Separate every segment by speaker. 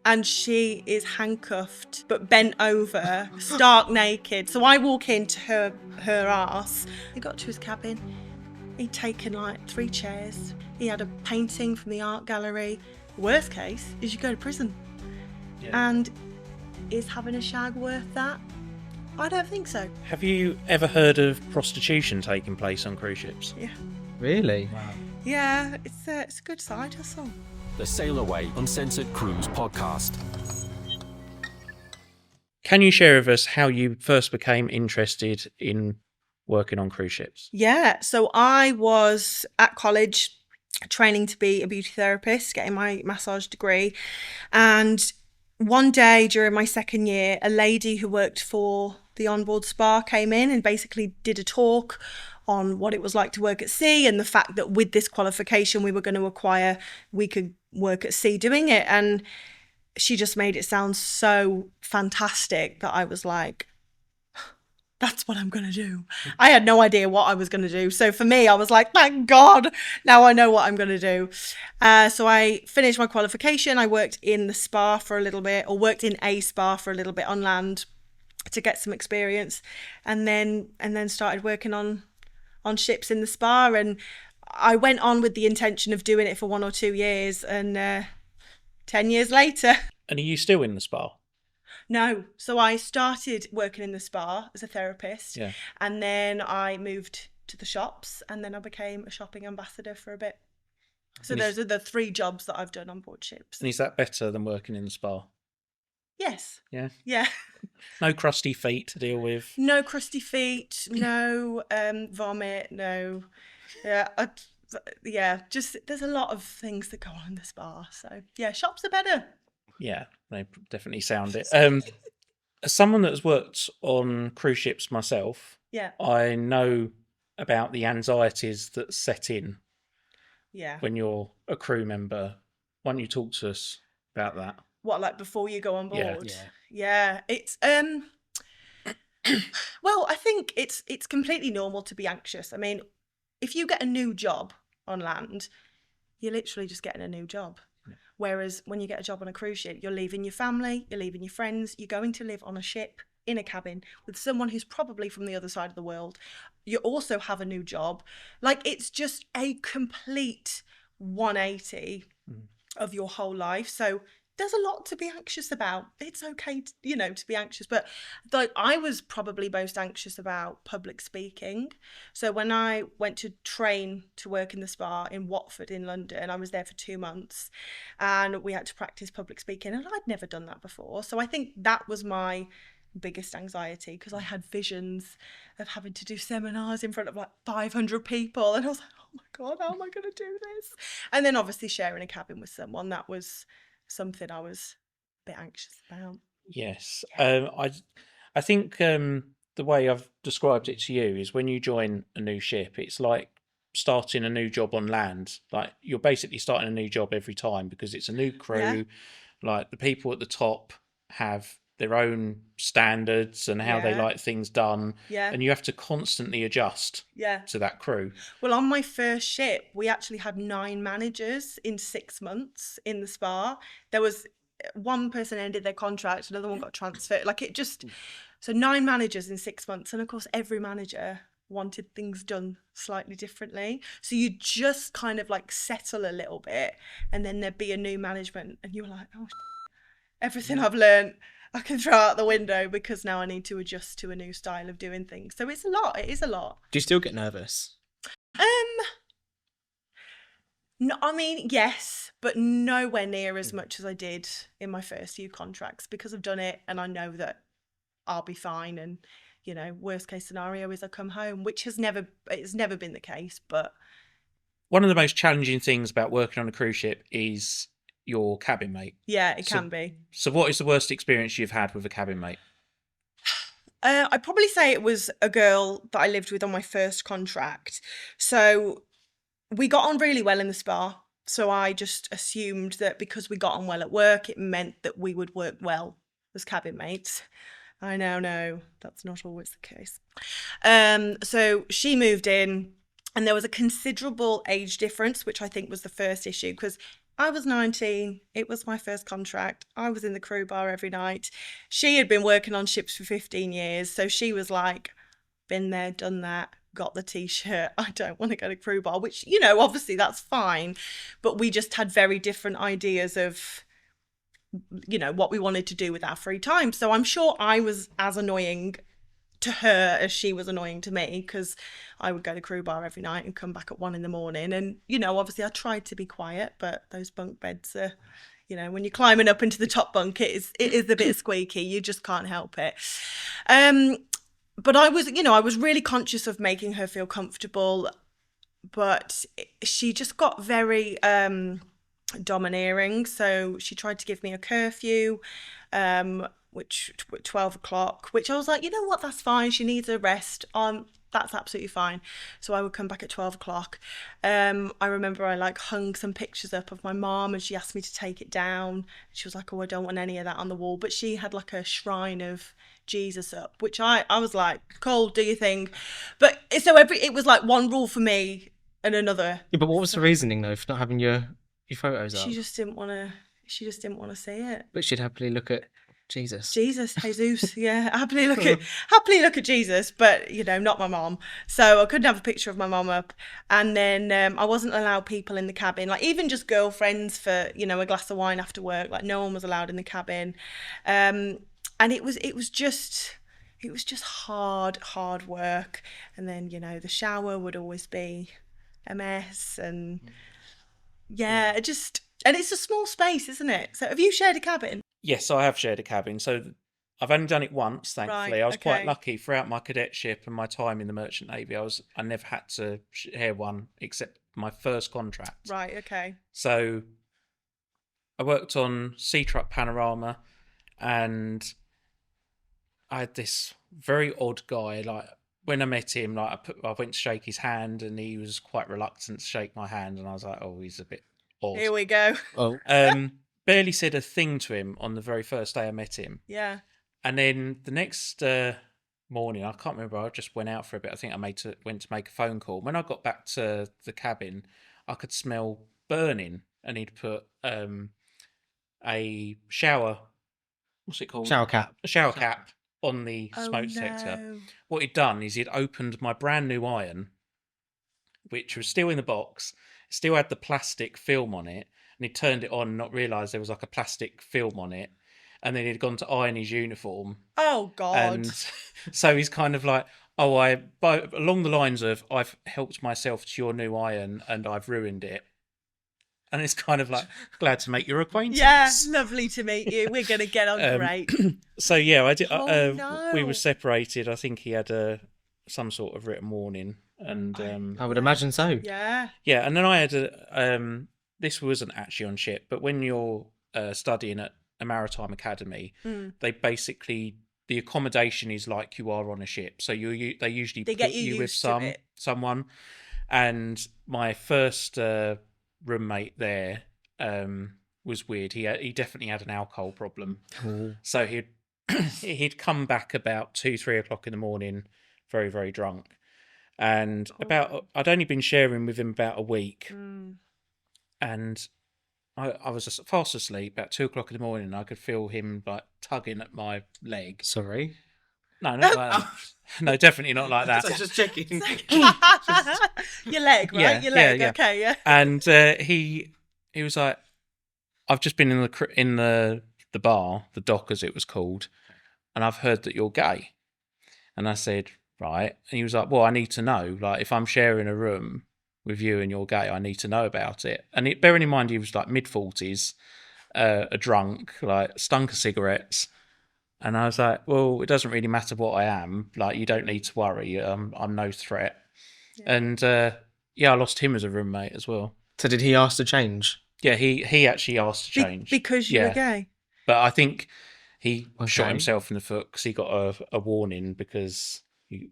Speaker 1: and she is handcuffed but bent over, stark naked. So I walk into her arse. I got to his cabin. He'd taken like 3 chairs. He had a painting from the art gallery. Worst case is you go to prison.
Speaker 2: Yeah.
Speaker 1: And is having a shag worth that? I don't think so.
Speaker 2: Have you ever heard of prostitution taking place on cruise ships?
Speaker 1: Yeah.
Speaker 3: Really?
Speaker 2: Wow.
Speaker 1: Yeah, it's a good side hustle.
Speaker 4: The Sail Away Uncensored Cruise Podcast.
Speaker 2: Can you share with us how you first became interested in working on cruise ships?
Speaker 1: Yeah, so I was at college training to be a beauty therapist, getting my massage degree. And one day during my second year, a lady who worked for the onboard spa came in and basically did a talk on what it was like to work at sea and the fact that with this qualification we were going to acquire, we could work at sea doing it. And she just made it sound so fantastic that I was like, that's what I'm going to do. I had no idea what I was going to do. So for me, I was like, thank God, now I know what I'm going to do. So I finished my qualification. I worked in the spa for a little bit, or worked in a spa for a little bit on land to get some experience, and then started working on ships in the spa. And I went on with the intention of doing it for 1 or 2 years, and 10 years later.
Speaker 2: And are you still in the spa?
Speaker 1: No. So I started working in the spa as a therapist,
Speaker 2: Yeah.
Speaker 1: and then I moved to the shops, and then I became a shopping ambassador for a bit. So
Speaker 2: And
Speaker 1: those are the 3 jobs that I've done on board ships.
Speaker 2: And is that better than working in the spa?
Speaker 1: Yes.
Speaker 2: Yeah.
Speaker 1: Yeah.
Speaker 2: No crusty feet to deal with?
Speaker 1: No crusty feet, no vomit, no. Yeah, just there's a lot of things that go on in the spa. So yeah, shops are better.
Speaker 2: Yeah, they definitely sound it. As someone that has worked on cruise ships myself,
Speaker 1: Yeah.
Speaker 2: I know about the anxieties that set in
Speaker 1: Yeah.
Speaker 2: when you're a crew member. Why don't you talk to us about that?
Speaker 1: What, like before you go on
Speaker 2: Yeah.
Speaker 1: board? Yeah. It's well, I think it's completely normal to be anxious. I mean, if you get a new job on land, you're literally just getting a new job.
Speaker 2: Yeah.
Speaker 1: Whereas when you get a job on a cruise ship, you're leaving your family, you're leaving your friends, you're going to live on a ship in a cabin with someone who's probably from the other side of the world. You also have a new job. Like, it's just a complete 180 of your whole life. So there's a lot to be anxious about. It's okay, to be anxious. But like, I was probably most anxious about public speaking. So when I went to train to work in the spa in Watford in London, I was there for 2 months, and we had to practice public speaking, and I'd never done that before. So I think that was my biggest anxiety, because I had visions of having to do seminars in front of like 500 people, and I was like, oh my God, how am I going to do this? And then obviously sharing a cabin with someone, that was something I was a bit anxious about.
Speaker 2: Yes. I think the way I've described it to you is when you join a new ship, it's like starting a new job on land. Like, you're basically starting a new job every time, because it's a new crew.
Speaker 1: Yeah.
Speaker 2: Like, the people at the top have their own standards and how they
Speaker 1: Yeah.
Speaker 2: like things done.
Speaker 1: Yeah.
Speaker 2: And you have to constantly adjust
Speaker 1: Yeah.
Speaker 2: to that crew.
Speaker 1: Well, on my first ship, we actually had 9 managers in 6 months in the spa. There was one person ended their contract, another one got transferred. Like, it just, so 9 managers in 6 months. And of course, every manager wanted things done slightly differently. So you just kind of like settle a little bit, and then there'd be a new management, and you were like, oh, everything I've learned, I can throw out the window, because now I need to adjust to a new style of doing things. So it's a lot. It is a lot.
Speaker 3: Do you still get nervous?
Speaker 1: No, I mean, yes, but nowhere near as much as I did in my first few contracts, because I've done it and I know that I'll be fine. And, worst case scenario is I come home, which it's never been the case. But
Speaker 2: One of the most challenging things about working on a cruise ship is your cabin mate.
Speaker 1: yeah, it can be.
Speaker 2: So what is the worst experience you've had with a cabin mate?
Speaker 1: I'd probably say it was a girl that I lived with on my first contract. So we got on really well in the spa. So I just assumed that because we got on well at work, it meant that we would work well as cabin mates. I now know that's not always the case. So she moved in, and there was a considerable age difference, which I think was the first issue, because I was 19. It was my first contract. I was in the crew bar every night. She had been working on ships for 15 years. So she was like, been there, done that, got the t-shirt. I don't want to go to crew bar, which, you know, obviously that's fine. But we just had very different ideas of, you know, what we wanted to do with our free time. So I'm sure I was as annoying to her as she was annoying to me, because I would go to crew bar every night and come back at 1 a.m. And, you know, obviously I tried to be quiet, but those bunk beds are, you know, when you're climbing up into the top bunk, it is a bit squeaky. You just can't help it. But I was, you know, I was really conscious of making her feel comfortable, but she just got very domineering. So she tried to give me a curfew, which 12 o'clock, which I was like, you know what, that's fine. She needs a rest. That's absolutely fine. So I would come back at 12 o'clock. I remember I like hung some pictures up of my mom and she asked me to take it down. She was like, oh, I don't want any of that on the wall. But she had like a shrine of Jesus up, which I was like, cool, do your thing. But so it was like one rule for me and another.
Speaker 3: Yeah, but what was the reasoning though for not having your photos up?
Speaker 1: She just didn't want to see it.
Speaker 3: But she'd happily look at Jesus.
Speaker 1: Jesus, Jesus, yeah, happily look at Jesus, but you know, not my mom. So I couldn't have a picture of my mom up, and then I wasn't allowed people in the cabin, like even just girlfriends for, you know, a glass of wine after work. Like no one was allowed in the cabin, and it was just hard work. And then, you know, the shower would always be a mess, and yeah, and it's a small space, isn't it? So have you shared a cabin?
Speaker 2: Yes, I have shared a cabin. So I've only done it once, thankfully.
Speaker 1: Right,
Speaker 2: I was quite
Speaker 1: okay.
Speaker 2: lucky throughout my cadetship and my time in the Merchant Navy. I never had to share one except my first contract.
Speaker 1: Right, okay.
Speaker 2: So I worked on Sea Truck Panorama, and I had this very odd guy. Like when I met him, like I went to shake his hand, and he was quite reluctant to shake my hand, and I was like, oh, he's a bit odd.
Speaker 1: Here we go.
Speaker 3: Oh,
Speaker 2: Barely said a thing to him on the very first day I met him.
Speaker 1: Yeah.
Speaker 2: And then the next morning, I can't remember, I just went out for a bit. I think I went to make a phone call. When I got back to the cabin, I could smell burning, and he'd put a shower, what's it called?
Speaker 3: shower cap.
Speaker 2: A shower cap on the smoke detector.
Speaker 1: No.
Speaker 2: What he'd done is he'd opened my brand new iron, which was still in the box, still had the plastic film on it, and he turned it on and not realised there was like a plastic film on it. And then he'd gone to iron his uniform.
Speaker 1: Oh, God.
Speaker 2: And so he's kind of like, along the lines of, I've helped myself to your new iron and I've ruined it. And it's kind of like, glad to make your acquaintance.
Speaker 1: Yeah, lovely to meet you. We're going to get on great.
Speaker 2: So yeah, I did.
Speaker 1: Oh, no.
Speaker 2: We were separated. I think he had some sort of written warning, and
Speaker 3: I would imagine so.
Speaker 1: Yeah.
Speaker 2: yeah. And then I had this wasn't actually on ship, but when you're studying at a maritime academy, they basically, the accommodation is like you are on a ship. So they usually
Speaker 1: They
Speaker 2: put
Speaker 1: get you
Speaker 2: you with
Speaker 1: used to it.
Speaker 2: someone. And my first roommate there was weird. He definitely had an alcohol problem. So he'd come back about 2-3 o'clock in the morning, very, very drunk. And I'd only been sharing with him about a week. And I was fast asleep about 2 o'clock in the morning, and I could feel him like tugging at my leg.
Speaker 3: Sorry.
Speaker 2: No, not like that. No, definitely not like that.
Speaker 3: So just checking.
Speaker 1: Your leg, right?
Speaker 2: Yeah,
Speaker 1: Your leg.
Speaker 2: yeah.
Speaker 1: Okay, yeah.
Speaker 2: And he was like, I've just been in the bar, the dock as it was called, and I've heard that you're gay. And I said, right. And he was like, well, I need to know. Like, if I'm sharing a room with you and you're gay, I need to know about it. And bearing in mind he was like mid-40s, a drunk, like stunk of cigarettes. And I was like, well, it doesn't really matter what I am. Like, you don't need to worry. I'm no threat. Yeah. And I lost him as a roommate as well.
Speaker 3: So did he ask to change?
Speaker 2: Yeah, he actually asked to change.
Speaker 1: Because you were gay?
Speaker 2: But I think he shot himself in the foot because he got a warning, because you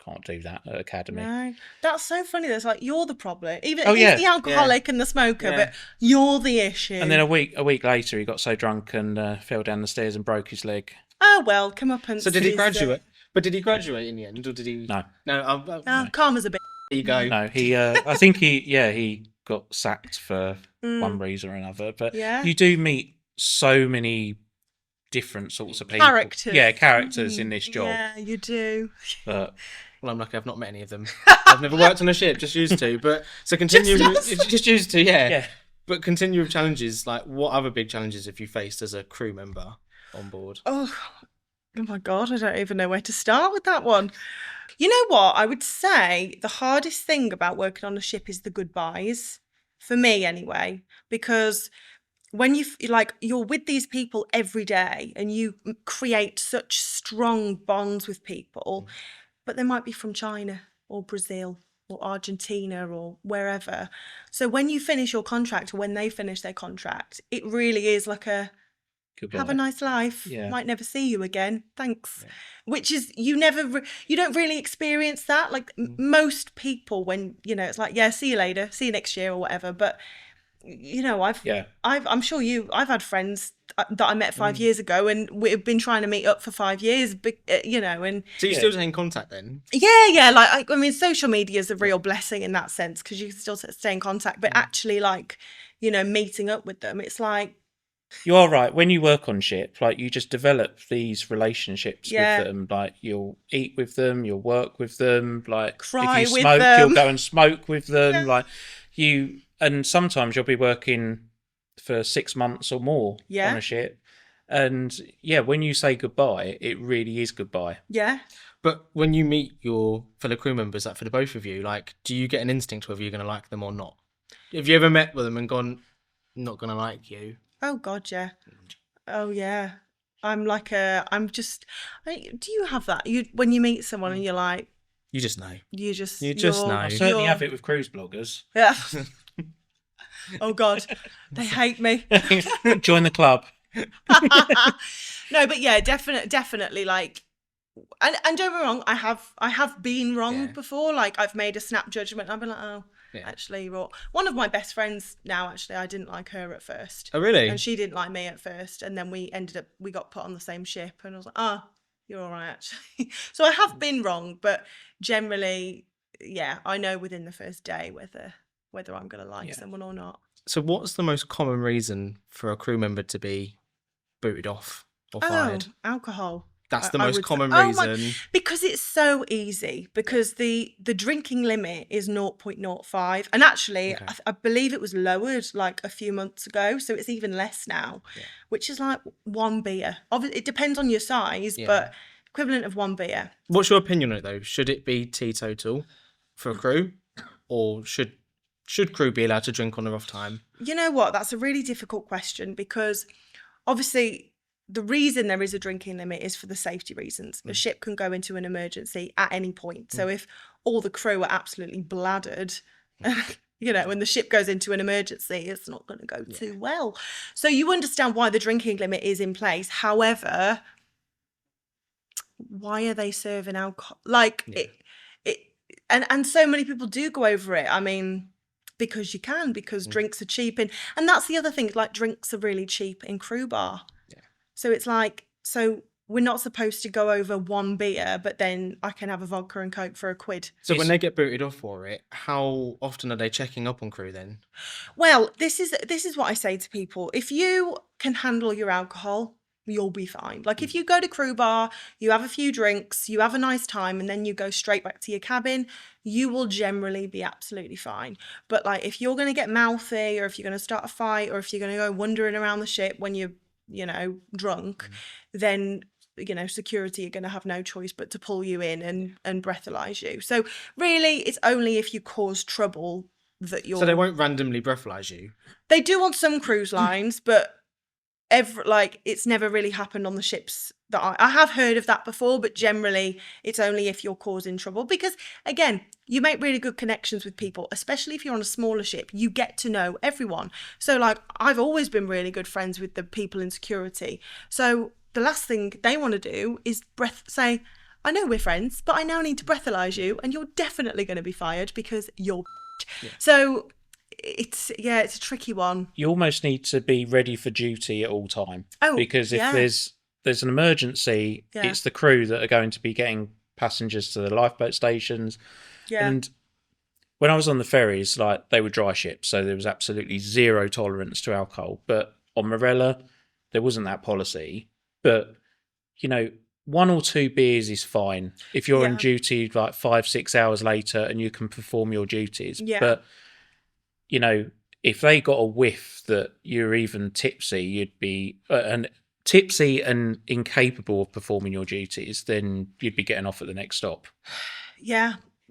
Speaker 2: can't do that at academy.
Speaker 1: No, that's so funny. That's like, you're the problem. Even
Speaker 2: Oh,
Speaker 1: he's
Speaker 2: yeah.
Speaker 1: the alcoholic and the smoker, but you're the issue.
Speaker 2: And then a week later, he got so drunk and fell down the stairs and broke his leg.
Speaker 1: Oh well, come up and.
Speaker 3: So did he graduate? But did he graduate in the end, or did he?
Speaker 2: No.
Speaker 3: No.
Speaker 1: Karma's a bit.
Speaker 3: There you go.
Speaker 2: No, he. I think he got sacked for one reason or another. But
Speaker 1: Yeah.
Speaker 2: you do meet so many different sorts of people.
Speaker 1: Characters.
Speaker 2: Yeah, characters in this job.
Speaker 1: Yeah, you do.
Speaker 2: But
Speaker 3: Well, I'm lucky I've not met any of them. I've never worked on a ship, just used to. But so continue, just used to, yeah.
Speaker 2: yeah.
Speaker 3: But continue with challenges. Like, what other big challenges have you faced as a crew member on board?
Speaker 1: Oh my God, I don't even know where to start with that one. You know what? I would say the hardest thing about working on a ship is the goodbyes, for me anyway, because when you're with these people every day and you create such strong bonds with people, but they might be from China or Brazil or Argentina or wherever. So when you finish your contract or when they finish their contract, it really is like
Speaker 2: Goodbye.
Speaker 1: have a nice life.
Speaker 2: Yeah.
Speaker 1: Might never see you again. Thanks. Yeah. Which is, you don't really experience that. Like most people, when, it's like, yeah, see you later, see you next year or whatever. But, I'm sure I've had friends that I met 5 years ago and we've been trying to meet up for 5 years, but, and.
Speaker 3: So you still stay in contact then?
Speaker 1: Yeah. Like, I mean, social media is a real blessing in that sense because you can still stay in contact, but actually like, meeting up with them, it's like,
Speaker 2: you are right. When you work on ship, like you just develop these relationships with them. Like you'll eat with them, you'll work with them. Like
Speaker 1: cry
Speaker 2: if you
Speaker 1: with
Speaker 2: smoke,
Speaker 1: them.
Speaker 2: you'll go and smoke with them. Like and sometimes you'll be working for 6 months or more on a ship. And when you say goodbye, it really is goodbye.
Speaker 1: Yeah.
Speaker 3: But when you meet your fellow crew members, like for the both of you, like, do you get an instinct whether you're going to like them or not? Have you ever met with them and gone, not going to like you?
Speaker 1: Oh God, yeah. Oh yeah. Do you have that? When you meet someone and you're like,
Speaker 3: you just know.
Speaker 1: You just
Speaker 3: know.
Speaker 2: I certainly have it with cruise bloggers.
Speaker 1: Yeah. Oh God, they hate me.
Speaker 2: Join the club.
Speaker 1: No, but yeah, definitely. Like, and don't get me wrong, I have been wrong before. Like, I've made a snap judgment. I've been like, oh. Yeah. Actually, one of my best friends now, actually, I didn't like her at first.
Speaker 3: Oh, really?
Speaker 1: And she didn't like me at first. And then we got put on the same ship. And I was like, you're all right, actually. So I have been wrong. But generally, I know within the first day whether I'm going to like someone or not.
Speaker 3: So what's the most common reason for a crew member to be booted off or fired?
Speaker 1: Alcohol.
Speaker 3: That's the most common reason.
Speaker 1: Because it's so easy. Because the drinking limit is 0.05. And actually, I believe it was lowered like a few months ago. So it's even less now, which is like one beer. Obviously, it depends on your size, but equivalent of one beer.
Speaker 3: What's your opinion on it, though? Should it be teetotal for a crew? Or should crew be allowed to drink on their off time?
Speaker 1: You know what? That's a really difficult question because obviously the reason there is a drinking limit is for the safety reasons. A ship can go into an emergency at any point. So if all the crew are absolutely bladdered, when the ship goes into an emergency, it's not going to go too well. So you understand why the drinking limit is in place. However, why are they serving alcohol? Like and so many people do go over it. I mean, because you can, because drinks are cheap and that's the other thing. Like drinks are really cheap in crew bar. So it's like, we're not supposed to go over one beer, but then I can have a vodka and Coke for £1.
Speaker 3: So when they get booted off for it, how often are they checking up on crew then?
Speaker 1: Well, this is what I say to people. If you can handle your alcohol, you'll be fine. Like if you go to crew bar, you have a few drinks, you have a nice time, and then you go straight back to your cabin, you will generally be absolutely fine. But like if you're going to get mouthy, or if you're going to start a fight, or if you're going to go wandering around the ship when you're drunk, then security are going to have no choice but to pull you in and breathalyze you. So really it's only if you cause trouble that you're...
Speaker 3: So they won't randomly breathalyze you?
Speaker 1: They do on some cruise lines, but it's never really happened on the ships that I have heard of that before, but generally it's only if you're causing trouble because again, you make really good connections with people, especially if you're on a smaller ship. You get to know everyone. So like I've always been really good friends with the people in security. So the last thing they want to do is say, I know we're friends, but I now need to breathalyze you and you're definitely going to be fired because you're So it's a tricky one.
Speaker 2: You almost need to be ready for duty at all time.
Speaker 1: Oh,
Speaker 2: because if there's an emergency, it's the crew that are going to be getting passengers to the lifeboat stations. Yeah. And when I was on the ferries, like they were dry ships, so there was absolutely zero tolerance to alcohol. But on Morella, there wasn't that policy. But you know, 1 or 2 beers is fine if you're on
Speaker 1: Yeah.
Speaker 2: duty like 5-6 hours later and you can perform your duties.
Speaker 1: Yeah.
Speaker 2: But you know, if they got a whiff that you're even tipsy, you'd be tipsy and incapable of performing your duties, then you'd be getting off at the next stop.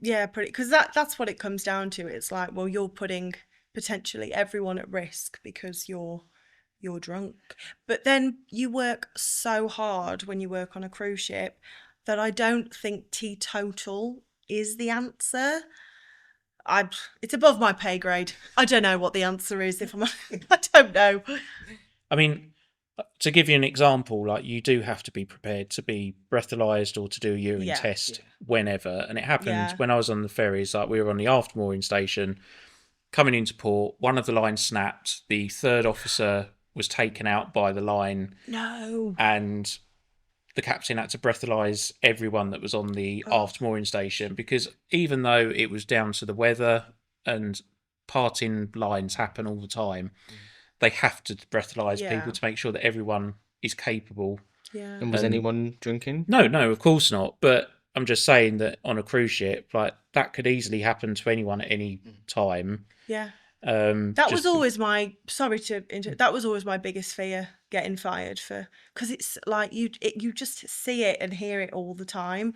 Speaker 1: Yeah, pretty, because that's what it comes down to. It's like, well, you're putting potentially everyone at risk because you're drunk. But then you work so hard when you work on a cruise ship that I don't think teetotal is the answer. It's above my pay grade. I don't know what the answer is. If I'm, I don't know.
Speaker 2: I mean, to give you an example, like you do have to be prepared to be breathalyzed or to do a urine
Speaker 1: Yeah.
Speaker 2: test whenever. And it happened
Speaker 1: Yeah.
Speaker 2: when I was on the ferries, like we were on the aft mooring station, coming into port, one of the lines snapped, the third officer was taken out by the line,
Speaker 1: No.
Speaker 2: and the captain had to breathalyze everyone that was on the aft mooring station, because even though it was down to the weather and parting lines happen all the time, they have to breathalyze
Speaker 1: Yeah.
Speaker 2: people to make sure that everyone is capable.
Speaker 1: Yeah.
Speaker 3: And was anyone drinking?
Speaker 2: No, of course not. But I'm just saying that on a cruise ship, like that could easily happen to anyone at any time.
Speaker 1: Yeah.
Speaker 2: That
Speaker 1: That was always my, sorry to interrupt, that was always my biggest fear, getting fired for, because it's like you just see it and hear it all the time,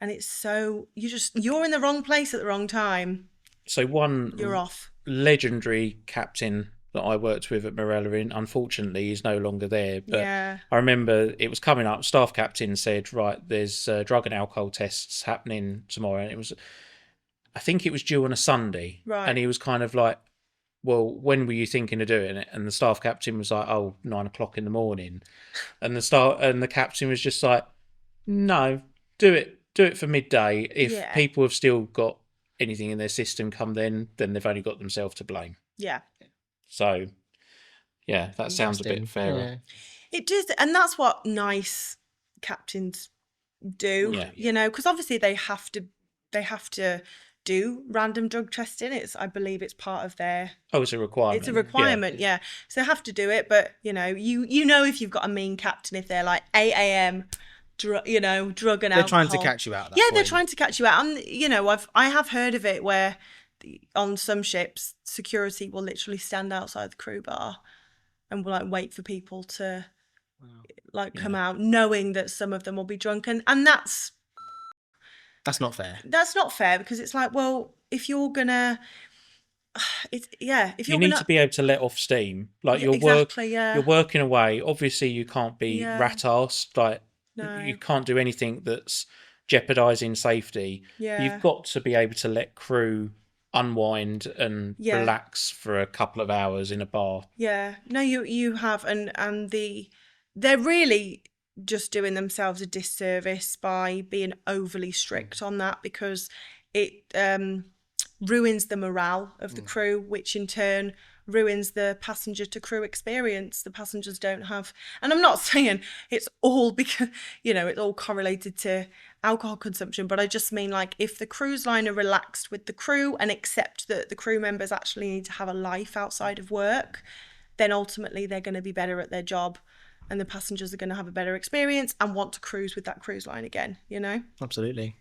Speaker 1: and it's so, you're in the wrong place at the wrong time.
Speaker 2: So one
Speaker 1: You're off.
Speaker 2: legendary captain that I worked with at Morella, unfortunately, is no longer there. But
Speaker 1: Yeah.
Speaker 2: I remember it was coming up. Staff captain said, "Right, there's drug and alcohol tests happening tomorrow," and I think it was due on a Sunday,
Speaker 1: Right.
Speaker 2: and he was kind of like, well, when were you thinking of doing it? And the staff captain was like, 9 o'clock in the morning. And the captain was just like, no, do it for midday. If people have still got anything in their system come then they've only got themselves to blame.
Speaker 1: Yeah.
Speaker 2: So, yeah, that sounds a bit fairer.
Speaker 3: Yeah.
Speaker 1: It does, and that's what nice captains do, you know, because obviously they have to do random drug testing. I believe it's part of their.
Speaker 2: Oh, it's a requirement.
Speaker 1: It's a requirement, yeah. So they have to do it, but you know, you know if you've got a mean captain if they're like 8 a.m. drug and alcohol.
Speaker 3: They're trying to catch you out. At that
Speaker 1: they're
Speaker 3: point.
Speaker 1: trying to catch you out, and you know, I have heard of it where on some ships security will literally stand outside the crew bar and will like wait for people to come out, knowing that some of them will be drunk, and that's
Speaker 3: not fair.
Speaker 1: That's not fair, because it's like, well, if you're gonna, if
Speaker 2: you need to be able to let off steam. Like you're working away. Obviously, you can't be rat-arsed. Like you can't do anything that's jeopardising safety.
Speaker 1: Yeah.
Speaker 2: You've got to be able to let crew unwind and relax for a couple of hours in a bar.
Speaker 1: Yeah. No, you have, and they're really just doing themselves a disservice by being overly strict on that, because it ruins the morale of the crew, which in turn ruins the passenger to crew experience. The passengers don't have, and I'm not saying it's all because, you know, it's all correlated to alcohol consumption, but I just mean like if the cruise line are relaxed with the crew and accept that the crew members actually need to have a life outside of work, then ultimately they're going to be better at their job, and the passengers are going to have a better experience and want to cruise with that cruise line again, you know?
Speaker 3: Absolutely.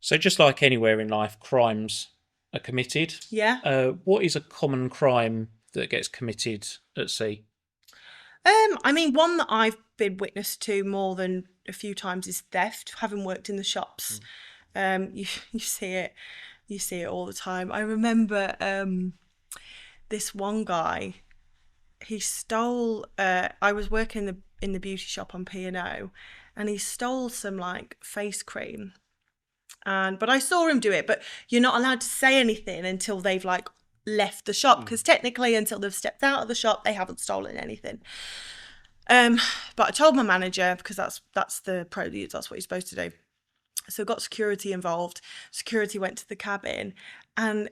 Speaker 2: So just like anywhere in life, crimes are committed.
Speaker 1: Yeah.
Speaker 2: What is a common crime that gets committed at sea?
Speaker 1: I mean, one that I've been witness to more than a few times is theft. Having worked in the shops, you see it all the time. I remember this one guy. He stole. I was working in the beauty shop on P&O, and he stole some like face cream. But I saw him do it. But you're not allowed to say anything until they've like left the shop, because technically until they've stepped out of the shop they haven't stolen anything. But I told my manager, because that's the prelude, that's what you're supposed to do. So got security involved. Security went to the cabin, and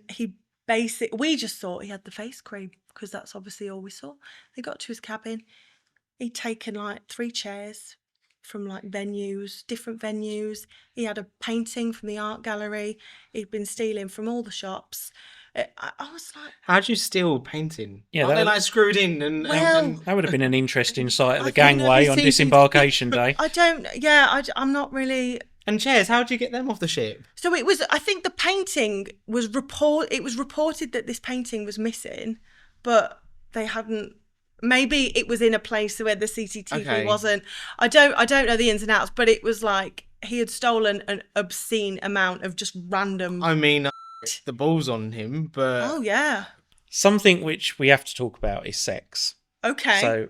Speaker 1: we just thought he had the face cream, because that's obviously all we saw. They got to his cabin. He'd taken like 3 chairs, from like venues, different venues. He had a painting from the art gallery. He'd been stealing from all the shops. I was like,
Speaker 3: How do you steal painting?
Speaker 2: Yeah,
Speaker 3: Aren't they
Speaker 2: that-
Speaker 3: like screwed in and
Speaker 2: That would have been an interesting sight of the
Speaker 1: I think
Speaker 2: gangway
Speaker 3: that
Speaker 2: on
Speaker 3: is
Speaker 2: disembarkation day.
Speaker 1: I don't. Yeah, I'm not really.
Speaker 3: and chairs? How do you get them off the ship?
Speaker 1: So it was. I think the painting was It was reported that this painting was missing, but they hadn't. Maybe it was in a place where the CCTV
Speaker 3: Okay.
Speaker 1: wasn't. I don't know the ins and outs, but it was like he had stolen an obscene amount of just random.
Speaker 3: I mean, the balls on him, but
Speaker 1: Oh yeah.
Speaker 2: Something which we have to talk about is sex.
Speaker 1: Okay.
Speaker 2: So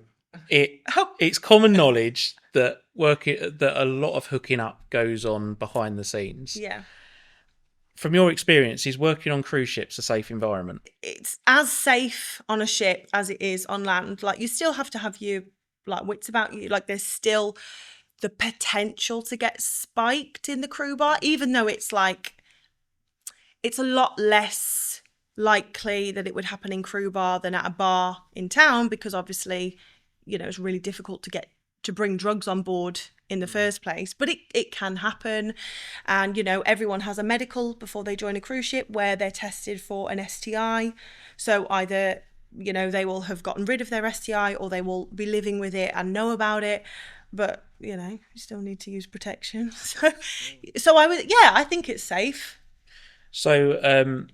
Speaker 1: Oh.
Speaker 2: it's common knowledge that a lot of hooking up goes on behind the scenes.
Speaker 1: Yeah.
Speaker 2: From your experience, is working on cruise ships a safe environment?
Speaker 1: It's as safe on a ship as it is on land. Like you still have to have your like wits about you. Like there's still the potential to get spiked in the crew bar, even though it's like it's a lot less likely that it would happen in crew bar than at a bar in town, because obviously, you know, it's really difficult to bring drugs on board in the first place, but it can happen. And, you know, everyone has a medical before they join a cruise ship where they're tested for an STI. So either, you know, they will have gotten rid of their STI or they will be living with it and know about it. But, you know, you still need to use protection. So I think it's safe.
Speaker 2: So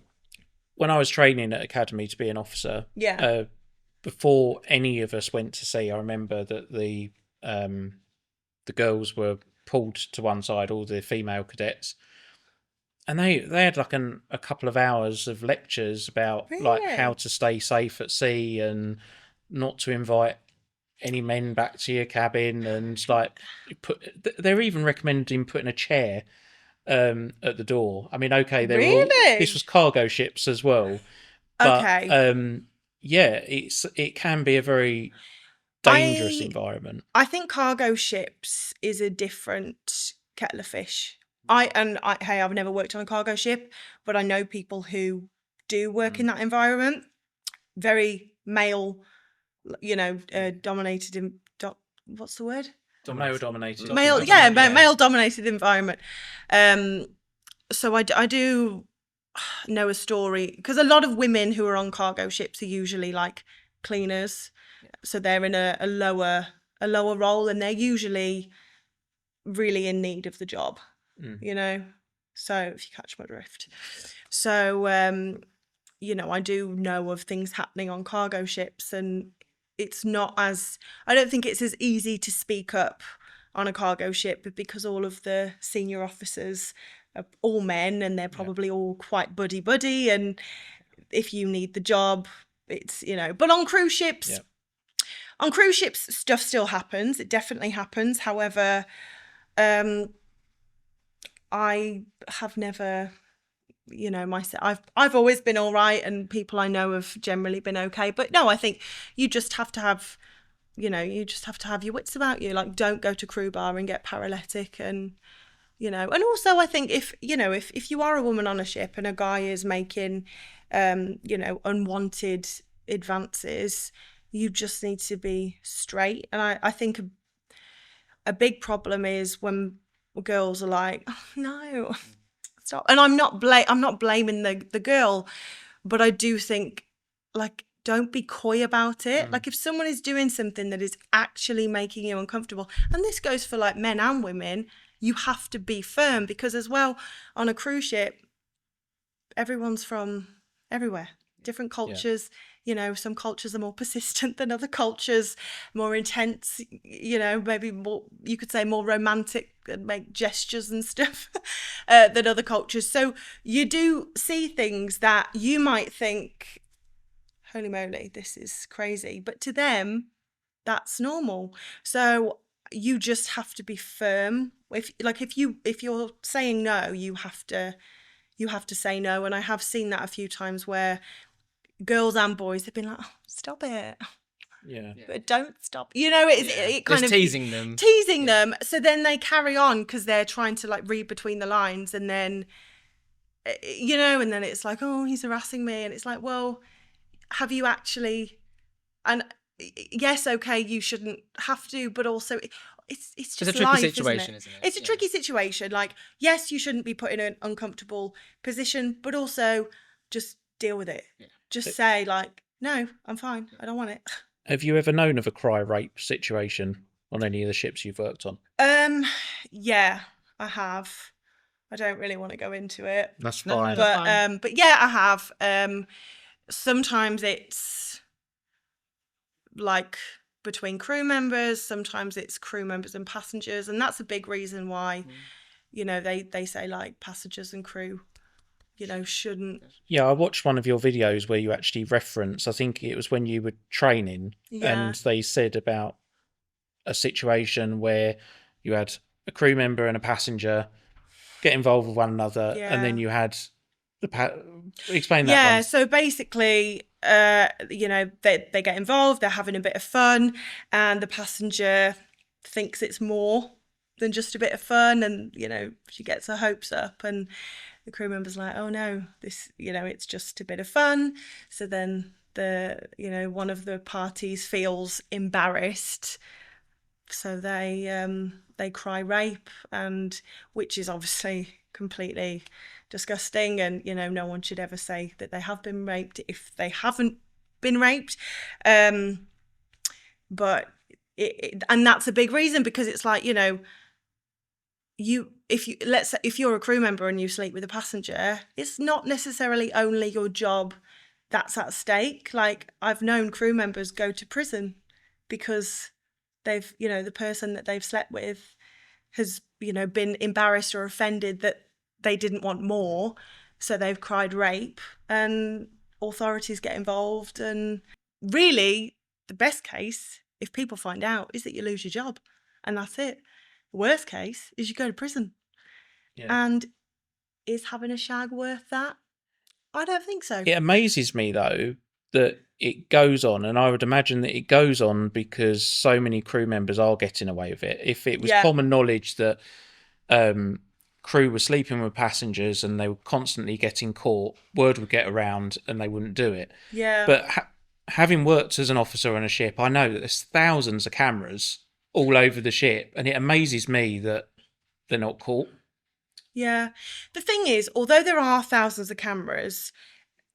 Speaker 2: when I was training at academy to be an officer,
Speaker 1: Yeah.
Speaker 2: before any of us went to sea, I remember that the girls were pulled to one side, all the female cadets, and they had like a couple of hours of lectures about like
Speaker 1: Really?
Speaker 2: how to stay safe at sea and not to invite any men back to your cabin, and like they're even recommending putting a chair at the door. I mean, okay,
Speaker 1: Really?
Speaker 2: this was cargo ships as well, but
Speaker 1: Okay.
Speaker 2: yeah, it can be a very dangerous environment.
Speaker 1: I think cargo ships is a different kettle of fish. I've never worked on a cargo ship, but I know people who do work in that environment. Very male, you know, dominated. What's the word?
Speaker 2: Male dominated.
Speaker 1: Male dominated environment. So I do know a story, because a lot of women who are on cargo ships are usually like cleaners. So they're in a lower role, and they're usually really in need of the job, you know. So if you catch my drift. So you know, I do know of things happening on cargo ships, and I don't think it's as easy to speak up on a cargo ship, because all of the senior officers are all men, and they're probably all quite buddy, and if you need the job, it's, you know. But on cruise ships, stuff still happens. It definitely happens. However, I have never, you know, myself, I've always been all right, and people I know have generally been okay. But no, I think you just have to have, you know, your wits about you. Like, don't go to crew bar and get paralytic, and, you know. And also, I think if you are a woman on a ship and a guy is making, you know, unwanted advances, you just need to be straight. And I think a big problem is when girls are like, oh, no, stop. And I'm not blaming the girl, but I do think, like, don't be coy about it. Like, if someone is doing something that is actually making you uncomfortable, and this goes for like men and women, you have to be firm, because as well, on a cruise ship, everyone's from everywhere, different cultures. You know, some cultures are more persistent than other cultures, more intense, you know, maybe more, you could say more romantic and make gestures and stuff than other cultures. So you do see things that you might think, holy moly, this is crazy. But to them, that's normal. So you just have to be firm. If you're saying no, you have to say no. And I have seen that a few times where girls and boys have been like, oh, stop it.
Speaker 2: Yeah.
Speaker 1: But don't stop. You know, it kind
Speaker 3: just
Speaker 1: of
Speaker 3: teasing them.
Speaker 1: them. So then they carry on because they're trying to like read between the lines, and then, you know, and then it's like, oh, he's harassing me. And it's like, well, have you actually, and yes, okay, you shouldn't have to, but also it's just
Speaker 3: a tricky
Speaker 1: life,
Speaker 3: situation,
Speaker 1: isn't it?
Speaker 3: isn't it?
Speaker 1: It's a tricky situation. Like, yes, you shouldn't be put in an uncomfortable position, but also just deal with it. Just say like, no, I'm fine. I don't want it.
Speaker 2: Have you ever known of a cry rape situation on any of the ships you've worked on?
Speaker 1: Yeah, I have. I don't really want to go into it.
Speaker 2: That's fine.
Speaker 1: But yeah, I have. Sometimes it's like between crew members, sometimes it's crew members and passengers, and that's a big reason why, you know, they say like passengers and crew, you know, shouldn't.
Speaker 2: Yeah, I watched one of your videos where you actually reference, I think it was when you were training, and they said about a situation where you had a crew member and a passenger get involved with one another, and then you had explain that.
Speaker 1: Yeah,
Speaker 2: one.
Speaker 1: so basically, you know, they get involved, they're having a bit of fun, and the passenger thinks it's more than just a bit of fun, and, you know, she gets her hopes up, and the crew member's like, oh no, this, you know, it's just a bit of fun. So then you know, one of the parties feels embarrassed, so they cry rape, and which is obviously completely disgusting, and, you know, no one should ever say that they have been raped if they haven't been raped. But and that's a big reason, because it's like, you know, let's say if you're a crew member and you sleep with a passenger, it's not necessarily only your job that's at stake. Like, I've known crew members go to prison because they've, you know, the person that they've slept with has, you know, been embarrassed or offended that they didn't want more, so they've cried rape, and authorities get involved. And really, the best case, if people find out, is that you lose your job, and that's it. The worst case is you go to prison. And is having a shag worth that? I don't think so.
Speaker 2: It amazes me though that it goes on, and I would imagine that it goes on because so many crew members are getting away with it. If it was common knowledge that crew were sleeping with passengers and they were constantly getting caught, word would get around and they wouldn't do it.
Speaker 1: Yeah.
Speaker 2: But having worked as an officer on a ship, I know that there's thousands of cameras all over the ship, and it amazes me that they're not caught.
Speaker 1: Yeah. The thing is, although there are thousands of cameras,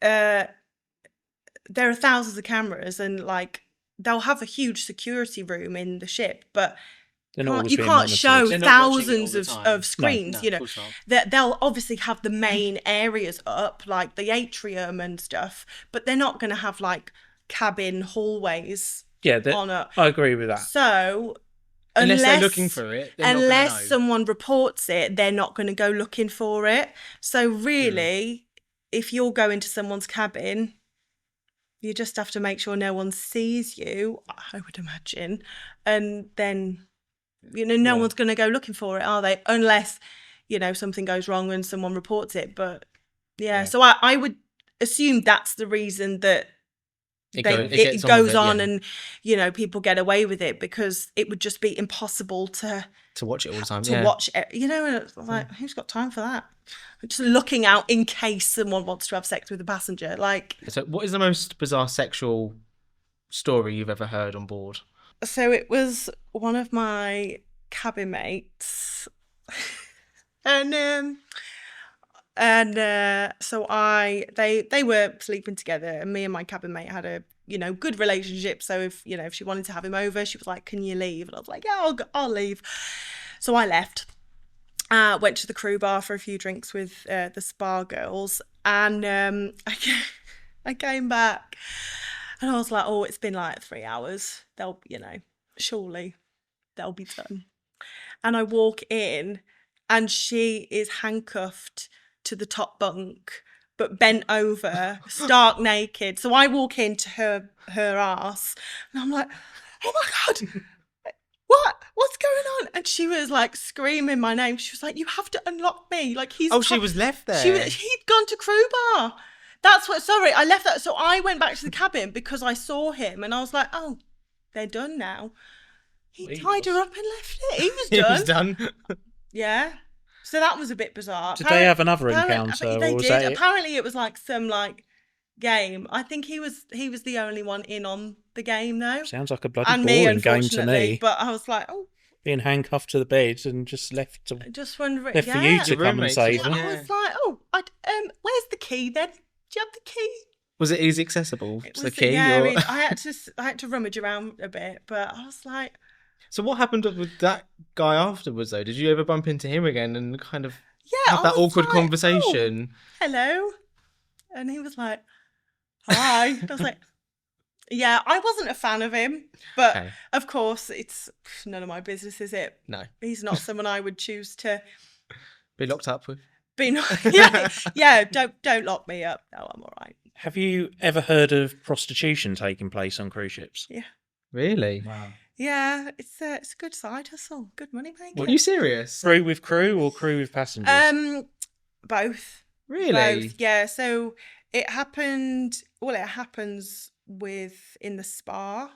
Speaker 1: there are thousands of cameras, and like they'll have a huge security room in the ship, but you can't show thousands of screens. No, you know, that they'll obviously have the main areas up, like the atrium and stuff, but they're not going to have like cabin hallways. On up.
Speaker 2: I agree with that.
Speaker 1: So
Speaker 3: unless they're looking for it,
Speaker 1: unless someone reports it, they're not going to go looking for it. So really, if you're going to someone's cabin, you just have to make sure no one sees you, I would imagine, and then, you know, no one's going to go looking for it, are they? Unless, you know, something goes wrong and someone reports it. But so I would assume that's the reason that it goes on, and, you know, people get away with it, because it would just be impossible to
Speaker 3: watch it all the time.
Speaker 1: Watch it, you know, and it's like, who's got time for that? Just looking out in case someone wants to have sex with a passenger. Like,
Speaker 3: so what is the most bizarre sexual story you've ever heard on board?
Speaker 1: So it was one of my cabin mates, and so they were sleeping together, and me and my cabin mate had a, you know, good relationship. So if she wanted to have him over, she was like, "Can you leave?" And I was like, "Yeah, I'll leave." So I left. Went to the crew bar for a few drinks with the spa girls, and I came back. And I was like, oh, it's been like 3 hours. They'll, you know, surely they'll be done. And I walk in, and she is handcuffed to the top bunk, but bent over, stark naked. So I walk into her ass, and I'm like, oh my God, what's going on? And she was like screaming my name. She was like, you have to unlock me. Like, she
Speaker 3: was left there.
Speaker 1: He'd gone to crew bar. Sorry, I left that. So I went back to the cabin because I saw him, and I was like, oh, they're done now. He tied her up and left it. He was done.
Speaker 3: He was done.
Speaker 1: Yeah. So that was a bit bizarre.
Speaker 2: Did they have another encounter?
Speaker 1: They did. Apparently it was like some like game. I think he was the only one in on the game though.
Speaker 2: Sounds like a bloody
Speaker 1: And me,
Speaker 2: boring game to
Speaker 1: unfortunately.
Speaker 2: me.
Speaker 1: But I was like, oh,
Speaker 2: Being handcuffed to the bed and just left to
Speaker 1: just wondering.
Speaker 2: left for you
Speaker 1: Yeah.
Speaker 2: to
Speaker 3: Your
Speaker 2: come and
Speaker 3: roommates,
Speaker 2: save
Speaker 3: yeah.
Speaker 2: them.
Speaker 1: I was like, oh, where's the key then? Do you have the key?
Speaker 3: Was it easy accessible?
Speaker 1: It
Speaker 3: to
Speaker 1: was
Speaker 3: the key?
Speaker 1: yeah.
Speaker 3: or-
Speaker 1: I had to rummage around a bit, but I was like,
Speaker 3: So what happened with that guy afterwards, though? Did you ever bump into him again and kind of
Speaker 1: yeah,
Speaker 3: have
Speaker 1: I
Speaker 3: that
Speaker 1: was
Speaker 3: awkward
Speaker 1: like,
Speaker 3: conversation?
Speaker 1: Oh, hello, and he was like, hi. I was like, yeah, I wasn't a fan of him, but
Speaker 3: Okay.
Speaker 1: of course, it's none of my business, is it?
Speaker 3: No.
Speaker 1: He's not someone I would choose to
Speaker 3: Be locked up with?
Speaker 1: be. Yeah. Don't lock me up. No, I'm all right.
Speaker 2: Have you ever heard of prostitution taking place on cruise ships?
Speaker 1: Yeah.
Speaker 3: Really?
Speaker 2: Wow.
Speaker 1: Yeah, it's a good side hustle, good money maker.
Speaker 3: Are you serious?
Speaker 2: Crew with crew or crew with passengers?
Speaker 1: Both.
Speaker 3: Really?
Speaker 1: Both, yeah. So it happened. Well, it happens in the spa.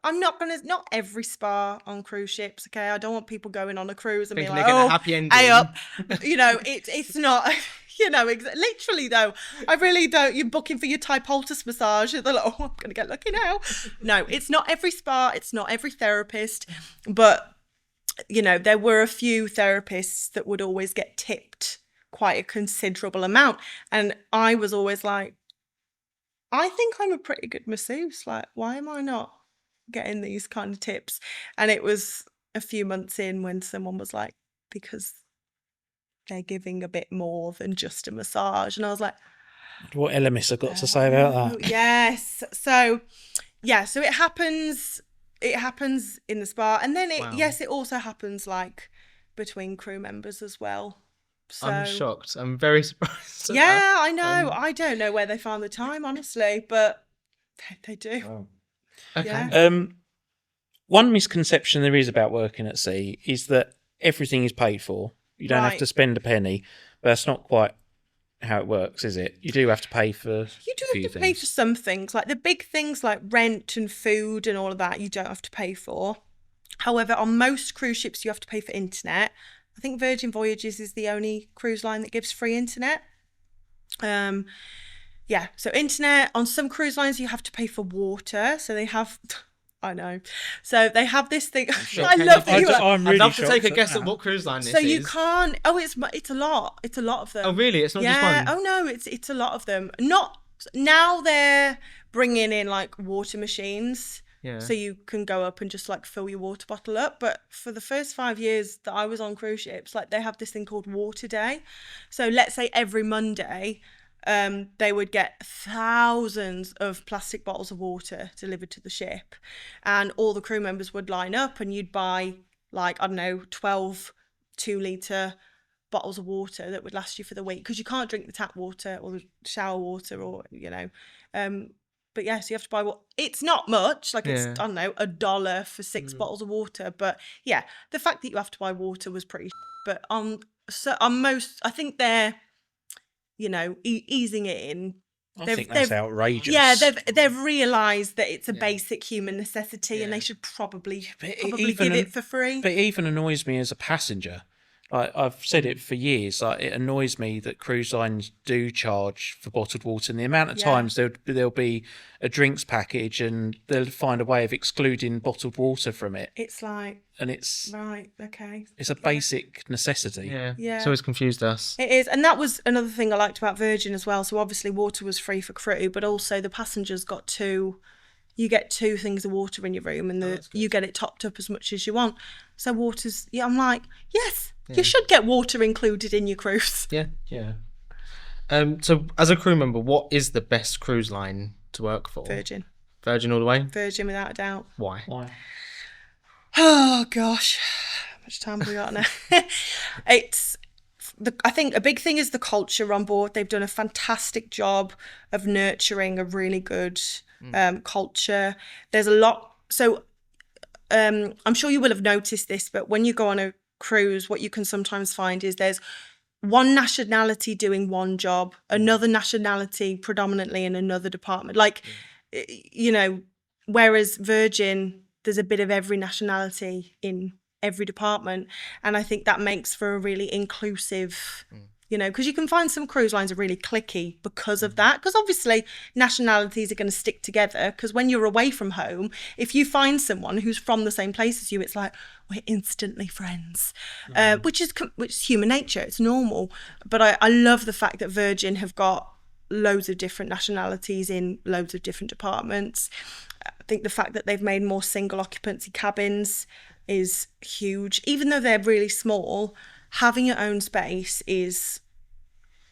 Speaker 1: Not every spa on cruise ships. Okay, I don't want people going on a cruise and
Speaker 3: Thinking
Speaker 1: being
Speaker 3: they're
Speaker 1: like,
Speaker 3: getting a
Speaker 1: "Oh,
Speaker 3: happy ending."
Speaker 1: hey up." It's not. Literally though, I really don't. You're booking for your Thai poultice massage. They're like, "Oh, I'm gonna get lucky now." No, it's not every spa. It's not every therapist, but there were a few therapists that would always get tipped quite a considerable amount, and I was always like, I think I'm a pretty good masseuse. Like, why am I not getting these kind of tips? And it was a few months in when someone was like, because they're giving a bit more than just a massage. And I was like,
Speaker 2: What Elemis have got to say about
Speaker 1: oh,
Speaker 2: that?
Speaker 1: yes. So it happens in the spa. And then
Speaker 3: Wow.
Speaker 1: it also happens like between crew members as well. So
Speaker 3: I'm shocked. I'm very surprised. at
Speaker 1: yeah,
Speaker 3: that.
Speaker 1: I know. I don't know where they find the time, honestly, but they do.
Speaker 3: Okay.
Speaker 1: Yeah.
Speaker 2: One misconception there is about working at sea is that everything is paid for. You don't have
Speaker 1: Right.
Speaker 2: to spend a penny, but that's not quite how it works, is it? You do have to pay for
Speaker 1: You do
Speaker 2: a few
Speaker 1: have to pay
Speaker 2: things.
Speaker 1: for some things, like the big things like rent and food and all of that, you don't have to pay for. However, on most cruise ships, you have to pay for internet. I think Virgin Voyages is the only cruise line that gives free internet. So internet. On some cruise lines, you have to pay for water. So they have... I know. So they have this thing. I love that you
Speaker 2: I'm really
Speaker 3: I'd love to
Speaker 2: shocked
Speaker 3: take a
Speaker 2: at
Speaker 3: guess
Speaker 2: that.
Speaker 3: at what cruise line this
Speaker 1: So
Speaker 3: is.
Speaker 1: you can't... Oh, it's a lot. It's a lot of them.
Speaker 3: Oh, really? It's not just one?
Speaker 1: Oh, no, it's a lot of them. Not... Now they're bringing in like water machines.
Speaker 3: Yeah.
Speaker 1: So you can go up and just like fill your water bottle up. But for the first 5 years that I was on cruise ships, like they have this thing called Water Day. So let's say every Monday, they would get thousands of plastic bottles of water delivered to the ship. And all the crew members would line up and you'd buy like, I don't know, 12 2-litre bottles of water that would last you for the week. Because you can't drink the tap water or the shower water or, but yeah, so you have to buy what it's not much, like it's,
Speaker 3: Yeah.
Speaker 1: I don't know, $1 for 6 bottles of water. But yeah, the fact that you have to buy water was pretty but on most, I think they're, easing it in.
Speaker 2: I think that's outrageous.
Speaker 1: Yeah, they've realised that it's a
Speaker 3: Yeah.
Speaker 1: basic human necessity and
Speaker 3: Yeah.
Speaker 1: they should probably
Speaker 2: But
Speaker 1: give it for free.
Speaker 2: But it even annoys me as a passenger. Like, I've said it for years. Like, it annoys me that cruise lines do charge for bottled water, and the amount of
Speaker 1: Yeah.
Speaker 2: times there'll be a drinks package, and they'll find a way of excluding bottled water from it,
Speaker 1: It's like,
Speaker 2: and it's
Speaker 1: right, okay.
Speaker 2: a basic necessity.
Speaker 3: Yeah.
Speaker 1: Yeah.
Speaker 3: It's always confused us.
Speaker 1: It is, and that was another thing I liked about Virgin as well. So obviously water was free for crew, but also the passengers you get 2 things of water in your room, and you get it topped up as much as you want. So water's, I'm like, yes, you should get water included in your cruise.
Speaker 3: Yeah.
Speaker 2: Yeah.
Speaker 3: So as a crew member, what is the best cruise line to work for?
Speaker 1: Virgin
Speaker 3: Virgin all the way?
Speaker 1: without a doubt.
Speaker 3: Why?
Speaker 2: Why?
Speaker 1: Oh gosh, how much time have we got now? I think a big thing is the culture on board. They've done a fantastic job of nurturing a really good culture. There's a lot. So I'm sure you will have noticed this, but when you go on a cruise, what you can sometimes find is there's one nationality doing one job, another nationality predominantly in another department. Like, whereas Virgin, there's a bit of every nationality in every department. And I think that makes for a really inclusive You know, because you can find some cruise lines are really cliquey because of that. Because obviously nationalities are going to stick together. Because when you're away from home, if you find someone who's from the same place as you, it's like we're instantly friends, which is human nature. It's normal. But I love the fact that Virgin have got loads of different nationalities in loads of different departments. I think the fact that they've made more single occupancy cabins is huge. Even though they're really small, having your own space is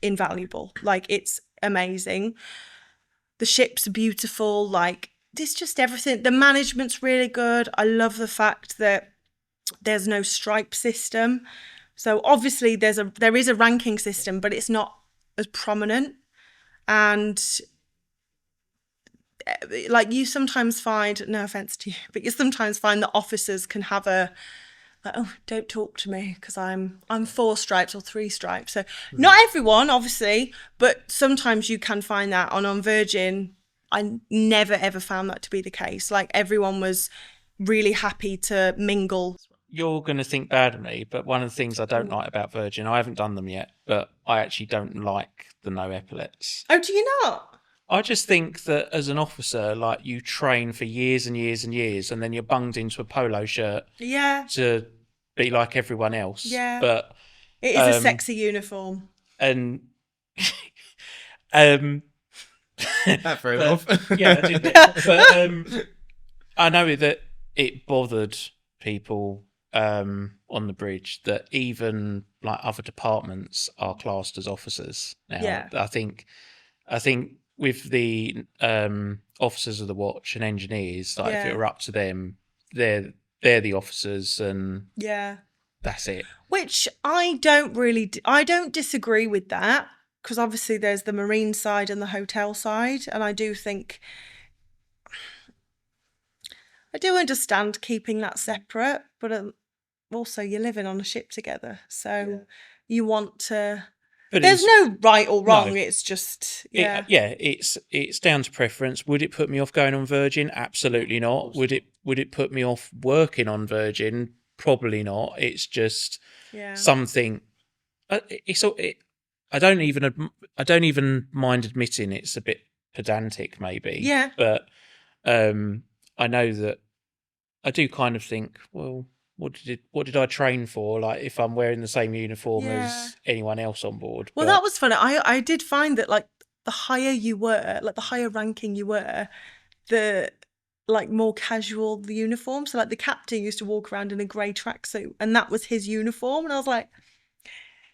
Speaker 1: invaluable. Like, it's amazing. The ship's beautiful. Like, it's just everything. The management's really good. I love the fact that there's no stripe system. So obviously there is a ranking system, but it's not as prominent. And like, you sometimes find, no offense to you, but you sometimes find that officers can have a like, oh, don't talk to me because I'm 4 stripes or 3 stripes. So not everyone, obviously, but sometimes you can find that. On Virgin, I never ever found that to be the case. Like, everyone was really happy to mingle.
Speaker 2: You're going to think bad of me, but one of the things I don't like about Virgin, I haven't done them yet, but I actually don't like the no epaulets.
Speaker 1: Oh, do you not?
Speaker 2: I just think that as an officer, like, you train for years and years and years, and then you're bunged into a polo shirt
Speaker 1: Yeah.
Speaker 2: to be like everyone else.
Speaker 1: Yeah.
Speaker 2: But
Speaker 1: It is a sexy uniform.
Speaker 2: and
Speaker 3: That threw him off.
Speaker 2: yeah, I did. But I know that it bothered people on the bridge that even like other departments are classed as officers now.
Speaker 1: Yeah.
Speaker 2: I think with the officers of the watch and engineers, like, if it were up to them, they're the officers, and
Speaker 1: Yeah.
Speaker 2: that's it.
Speaker 1: Which I don't disagree with that, because obviously there's the marine side and the hotel side, and I do think I do understand keeping that separate, but also you're living on a ship together, so you want to.
Speaker 2: But
Speaker 1: there's no right or wrong.
Speaker 2: No.
Speaker 1: It's just
Speaker 2: it's down to preference. Would it put me off going on Virgin? Absolutely not. Would it put me off working on Virgin? Probably not. It's just something. I don't even mind admitting it's a bit pedantic, maybe.
Speaker 1: Yeah.
Speaker 2: But I know that I do kind of think, well, what did I train for? Like, if I'm wearing the same uniform as anyone else on board.
Speaker 1: Well, that was funny. I did find that, like, the higher you were, like the higher ranking you were, the like more casual the uniform. So like the captain used to walk around in a grey tracksuit, and that was his uniform. And I was like,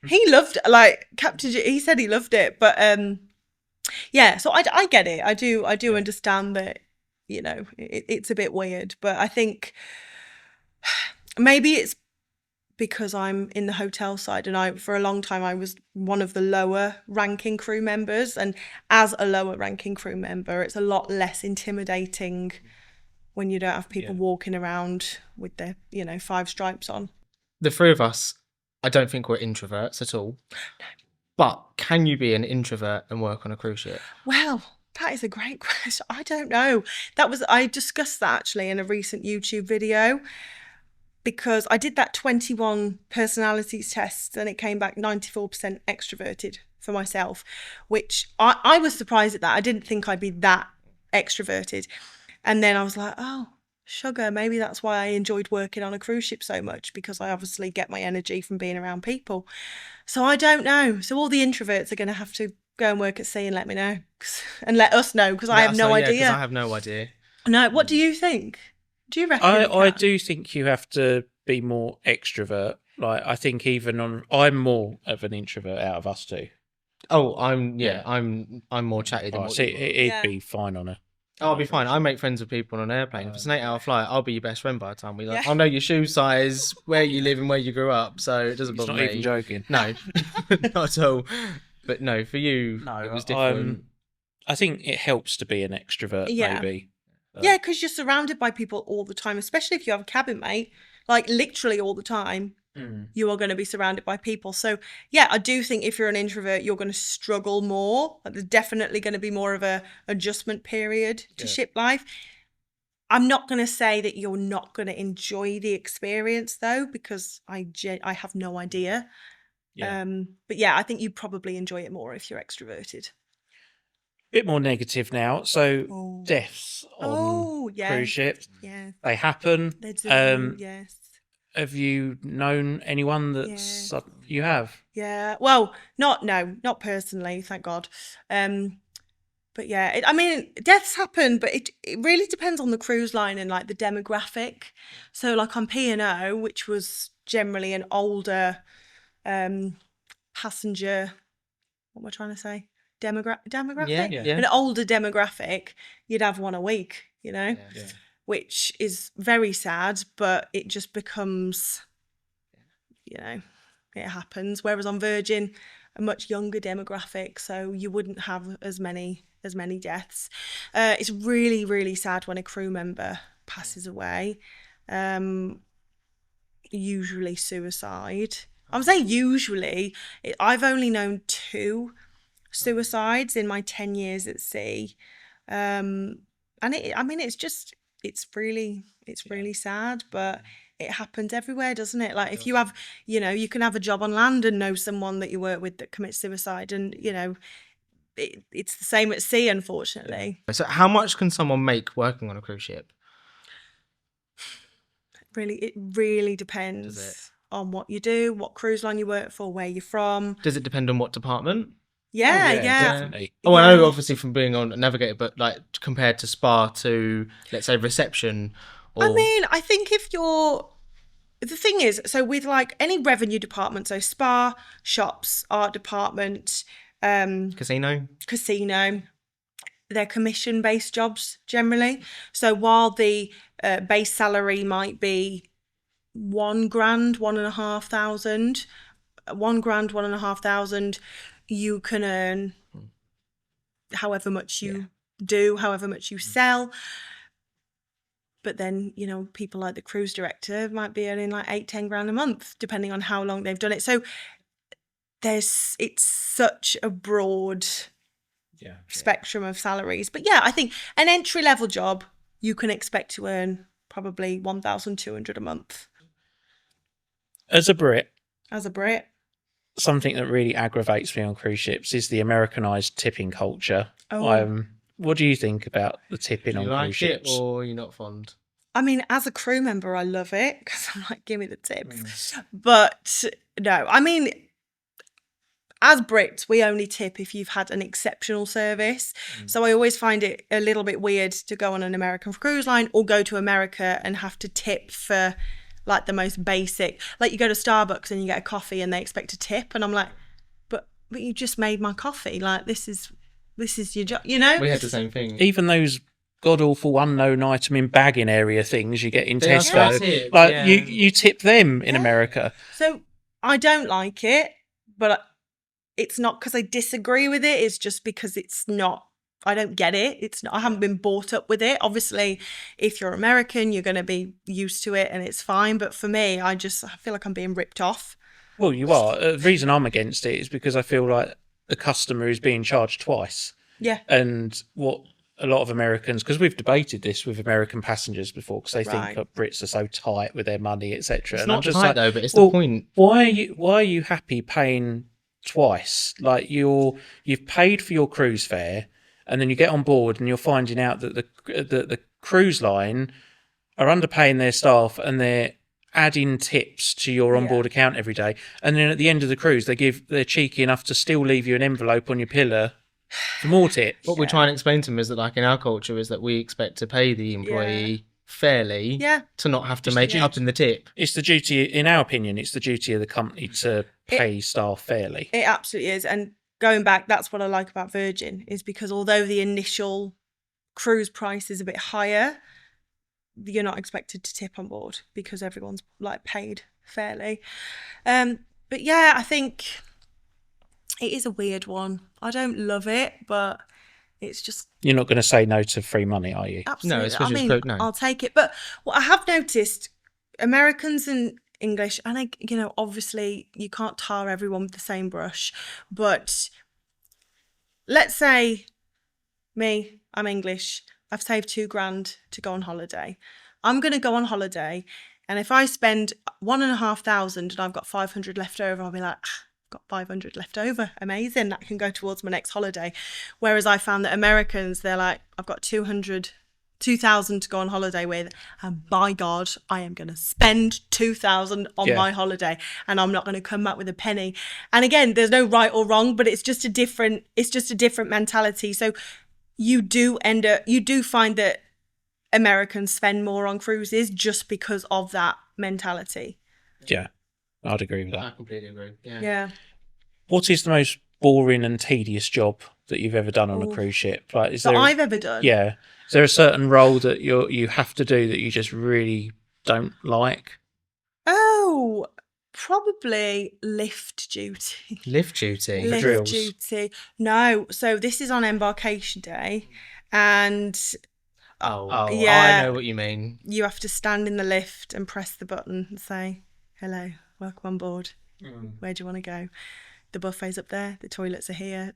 Speaker 1: he loved it. Like, Captain, he said he loved it. But yeah, so I get it. I do understand that, you know, it's a bit weird. But I think maybe it's because I'm in the hotel side, and for a long time I was one of the lower ranking crew members, and as a lower ranking crew member, it's a lot less intimidating when you don't have people walking around with their, 5 stripes on.
Speaker 3: The 3 of us, I don't think we're introverts at all. No. But can you be an introvert and work on a cruise ship?
Speaker 1: Well, that is a great question. I don't know. I discussed that actually in a recent YouTube video, because I did that 21 personalities test and it came back 94% extroverted for myself, which I was surprised at that. I didn't think I'd be that extroverted. And then I was like, oh, sugar, maybe that's why I enjoyed working on a cruise ship so much, because I obviously get my energy from being around people. So I don't know. So all the introverts are going to have to go and work at sea and let me know, and let us know, because I have no idea.
Speaker 3: Because I have no idea.
Speaker 1: No, what do you think? Do you reckon?
Speaker 2: I do think you have to be more extrovert. Like, I think I'm more of an introvert out of us two.
Speaker 3: Oh, I'm more chatty than
Speaker 2: it'd be fine on a.
Speaker 3: I'll be fine. I make friends with people on an airplane. If it's an 8-hour flight, I'll be your best friend by the time I'll know your shoe size, where you live and where you grew up, so it doesn't bother me.
Speaker 2: Not even joking.
Speaker 3: No, not at all. But no, for you, it was different.
Speaker 2: I think it helps to be an extrovert, maybe.
Speaker 1: Yeah, because you're surrounded by people all the time, especially if you have a cabin mate, like literally all the time. You are going to be surrounded by people. So yeah, I do think if you're an introvert, you're going to struggle more. Like, there's definitely going to be more of a adjustment period to ship life. I'm not going to say that you're not going to enjoy the experience though, because I have no idea.
Speaker 2: Yeah.
Speaker 1: But yeah, I think you probably enjoy it more if you're extroverted.
Speaker 2: Bit more negative now. So
Speaker 1: Oh.
Speaker 2: deaths on
Speaker 1: Oh, yeah.
Speaker 2: cruise ships,
Speaker 1: Yeah,
Speaker 2: they happen.
Speaker 1: they do. Yes.
Speaker 2: Have you known anyone that's you have?
Speaker 1: Yeah. Well, not personally, thank God. But yeah, I mean, deaths happen, but it really depends on the cruise line and like the demographic. So like on P&O, which was generally an older passenger, what am I trying to say? Demographic?
Speaker 3: Yeah.
Speaker 1: An older demographic, you'd have one a week, you know?
Speaker 2: Yeah.
Speaker 1: Which is very sad, but it just becomes, you know, it happens. Whereas on Virgin, a much younger demographic, so you wouldn't have as many deaths. It's really, really sad when a crew member passes away. Usually suicide. I'm saying usually. I've only known 2 suicides in my 10 years at sea. And it's really sad, but it happens everywhere, doesn't it? Like if you have, you can have a job on land and know someone that you work with that commits suicide, and it's the same at sea, unfortunately.
Speaker 3: So how much can someone make working on a cruise ship?
Speaker 1: It really depends on what you do, what cruise line you work for, where you're from.
Speaker 3: Does it depend on what department?
Speaker 1: Yeah.
Speaker 2: Definitely.
Speaker 3: Oh, I know, obviously, from being on a Navigator, but like compared to spa to, let's say, reception. Or...
Speaker 1: I mean, I think the thing is, so with like any revenue department, so spa, shops, art department,
Speaker 3: casino,
Speaker 1: they're commission-based jobs generally. So while the base salary might be £1,000, £1,500, £1,000, £1,500, you can earn however much you do, however much you sell. But then, people like the cruise director might be earning like 8-10 grand a month, depending on how long they've done it. So it's such a broad spectrum of salaries. But yeah, I think an entry-level job, you can expect to earn probably 1,200 a month.
Speaker 2: As a Brit,
Speaker 1: something
Speaker 2: that really aggravates me on cruise ships is the Americanized tipping culture.
Speaker 1: Oh.
Speaker 2: What do you think about the tipping on cruise ships?
Speaker 3: Do you like it, or you're not fond?
Speaker 1: I mean, as a crew member, I love it because I'm like, give me the tips. But no, I mean, as Brits, we only tip if you've had an exceptional service. So I always find it a little bit weird to go on an American cruise line or go to America and have to tip for like the most basic. Like you go to Starbucks and you get a coffee and they expect a tip, and I'm like, but you just made my coffee. Like this is your job,
Speaker 3: We had the same thing.
Speaker 2: Even those god-awful unknown item in bagging area things you get in Tesco, you tip them in America.
Speaker 1: So I don't like it, but it's not because I disagree with it. It's just because it's not, I don't get it. It's not, I haven't been brought up with it. Obviously, if you're American, you're going to be used to it and it's fine. But for me, I feel like I'm being ripped off.
Speaker 2: Well, you are. The reason I'm against it is because I feel like the customer is being charged twice.
Speaker 1: Yeah.
Speaker 2: And what a lot of Americans, because we've debated this with American passengers before, because they think that Brits are so tight with their money, etc.
Speaker 3: It's
Speaker 2: and
Speaker 3: not
Speaker 2: I'm just
Speaker 3: tight though, but it's the point.
Speaker 2: Why are you happy paying twice? Like you've paid for your cruise fare, and then you get on board and you're finding out that the cruise line are underpaying their staff and they're adding tips to your onboard account every day, and then at the end of the cruise they're cheeky enough to still leave you an envelope on your pillar for more tips.
Speaker 3: What we're trying to explain to them is that, like in our culture, is that we expect to pay the employee fairly to not have to make it up in the tip.
Speaker 2: It's the duty, in our opinion, it's the duty of the company to pay staff fairly.
Speaker 1: It absolutely is. And going back, that's what I like about Virgin, is because although the initial cruise price is a bit higher, you're not expected to tip on board because everyone's like paid fairly. But yeah, I think it is a weird one. I don't love it, but it's just...
Speaker 2: You're not going to say no to free money, are you?
Speaker 1: Absolutely.
Speaker 3: No, especially no.
Speaker 1: I'll take it. But what I have noticed, Americans and English, and obviously you can't tar everyone with the same brush, but let's say me, I'm English, I've saved £2,000 to go on holiday. I'm going to go on holiday, and if I spend 1,500 and I've got 500 left over, I'll be like, got 500 left over. Amazing. That can go towards my next holiday. Whereas I found that Americans, they're like, I've got 2,000 to go on holiday with, and by God, I am going to spend 2,000 on my holiday, and I'm not going to come back with a penny. And again, there's no right or wrong, but it's just a different mentality. So you do find that Americans spend more on cruises just because of that mentality.
Speaker 2: Yeah, I'd agree with that.
Speaker 3: I completely agree.
Speaker 1: Yeah.
Speaker 2: What is the most boring and tedious job that you've ever done on a cruise ship? Like, is
Speaker 1: That
Speaker 2: there
Speaker 1: I've ever done?
Speaker 2: Yeah. Is there a certain role that you have to do that you just really don't like?
Speaker 1: Oh, probably lift duty.
Speaker 3: Lift duty.
Speaker 2: For
Speaker 1: Lift
Speaker 2: drills?
Speaker 1: duty. No. So this is on embarkation day, and
Speaker 3: Oh,
Speaker 1: yeah.
Speaker 3: I know what you mean.
Speaker 1: you have to stand in the lift and press the button and say, hello, welcome on board. Where do you want to go? The buffet's up there, the toilets are here,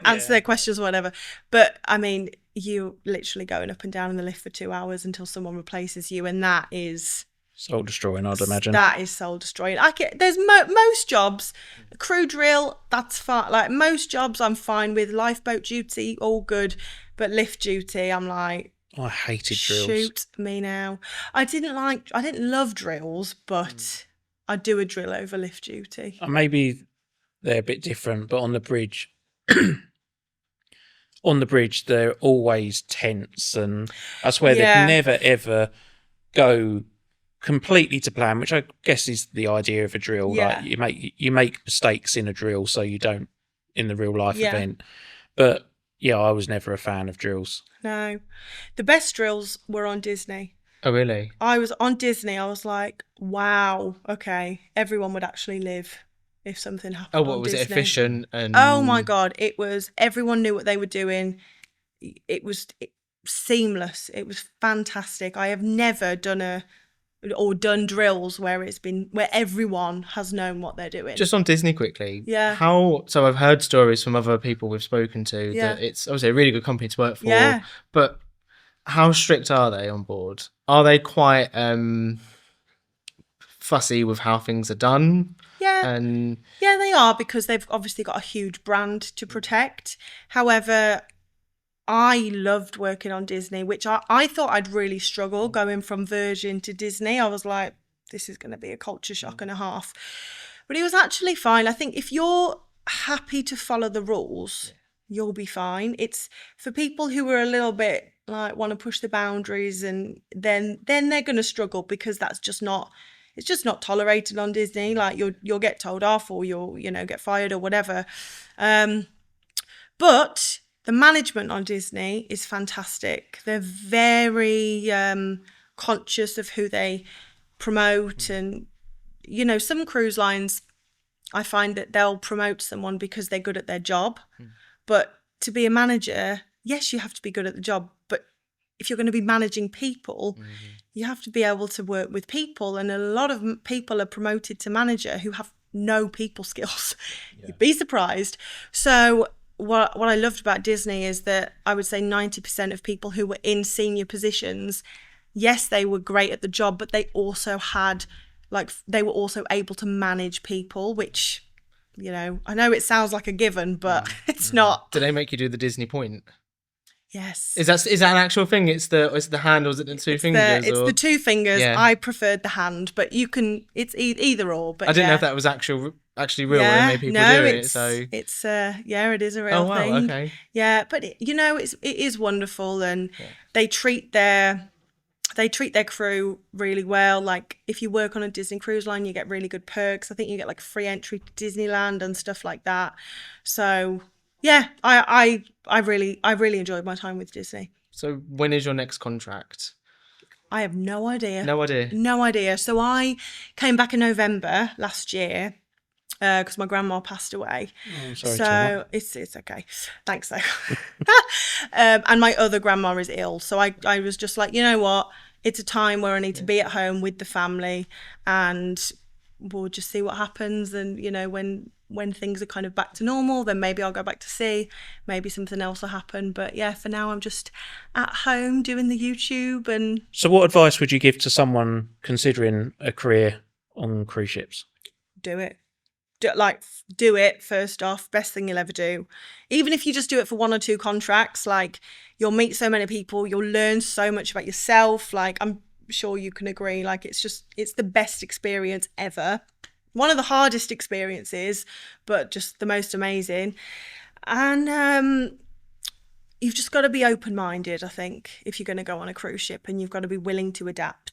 Speaker 1: answer their questions or whatever. But I mean, you literally going up and down in the lift for 2 hours until someone replaces you, and that is
Speaker 2: Soul destroying, I'd imagine.
Speaker 1: That is soul destroying. There's most jobs, crew drill, that's fine. Like most jobs, I'm fine with. Lifeboat duty, all good, but lift duty, I'm like,
Speaker 2: I hated drills.
Speaker 1: shoot me now. I didn't love drills, but I'd do a drill over lift duty.
Speaker 2: Maybe they're a bit different, but on the bridge, they're always tense, and I swear they'd never ever go completely to plan, which I guess is the idea of a drill.
Speaker 1: Yeah.
Speaker 2: Like you make mistakes in a drill so you don't in the real life event. But yeah, I was never a fan of drills.
Speaker 1: No. The best drills were on Disney.
Speaker 3: Oh, really?
Speaker 1: I was on Disney, I was like, wow, okay, everyone would actually live if something happened.
Speaker 3: Oh, what
Speaker 1: on
Speaker 3: was
Speaker 1: Disney.
Speaker 3: it efficient? And
Speaker 1: Oh my God, everyone knew what they were doing. It was seamless. It was fantastic. I have never done drills where everyone has known what they're doing.
Speaker 3: Just on Disney quickly.
Speaker 1: Yeah.
Speaker 3: So I've heard stories from other people we've spoken to that it's obviously a really good company to work for.
Speaker 1: Yeah.
Speaker 3: But how strict are they on board? Are they quite fussy with how things are done?
Speaker 1: Yeah.
Speaker 3: And
Speaker 1: yeah, they are, because they've obviously got a huge brand to protect. However, I loved working on Disney, which I thought I'd really struggle going from Virgin to Disney. I was like, this is going to be a culture shock and a half. But it was actually fine. I think if you're happy to follow the rules, you'll be fine. It's for people who are a little bit like want to push the boundaries, and then they're going to struggle, because it's just not tolerated on Disney. Like you'll get told off, or you'll get fired or whatever. But the management on Disney is fantastic. They're very conscious of who they promote, and some cruise lines, I find that they'll promote someone because they're good at their job. But to be a manager, yes, you have to be good at the job, but if you're going to be managing people, you have to be able to work with people. And a lot of people are promoted to manager who have no people skills. You'd be surprised. So what I loved about Disney is that I would say 90% of people who were in senior positions, yes, they were great at the job, but they also they were also able to manage people, which, I know it sounds like a given, but it's not.
Speaker 3: do they make you do the Disney point?
Speaker 1: Yes.
Speaker 3: Is that an actual thing? It's the hand, or is it the two fingers?
Speaker 1: It's the two fingers.
Speaker 3: Yeah.
Speaker 1: I preferred the hand, but it's either or. But
Speaker 3: I didn't know if that was actually real,
Speaker 1: yeah,
Speaker 3: and many people
Speaker 1: no,
Speaker 3: do it.
Speaker 1: it's,
Speaker 3: So
Speaker 1: it's it is a real
Speaker 3: oh wow,
Speaker 1: thing.
Speaker 3: okay.
Speaker 1: Yeah, but it is wonderful, and they treat their crew really well. Like if you work on a Disney cruise line, you get really good perks. I think you get like free entry to Disneyland and stuff like that. So yeah, I really enjoyed my time with Disney.
Speaker 3: So when is your next contract?
Speaker 1: I have no idea.
Speaker 3: No idea.
Speaker 1: No idea. So I came back in November last year because my grandma passed away.
Speaker 2: Oh, sorry
Speaker 1: so it's okay. Thanks though. And my other grandma is ill. So I was just like, you know what? It's a time where I need to be at home with the family, and we'll just see what happens. And when things are kind of back to normal, then maybe I'll go back to sea. Maybe something else will happen. But yeah, for now I'm just at home doing the YouTube. And
Speaker 2: So what advice would you give to someone considering a career on cruise ships?
Speaker 1: do it. do it first off. Best thing you'll ever do. Even if you just do it for 1 or 2 contracts, like, you'll meet so many people, you'll learn so much about yourself. Like, I'm sure you can agree, like, it's the best experience ever. One of the hardest experiences, but just the most amazing. And you've just got to be open-minded, I think, if you're going to go on a cruise ship, and you've got to be willing to adapt.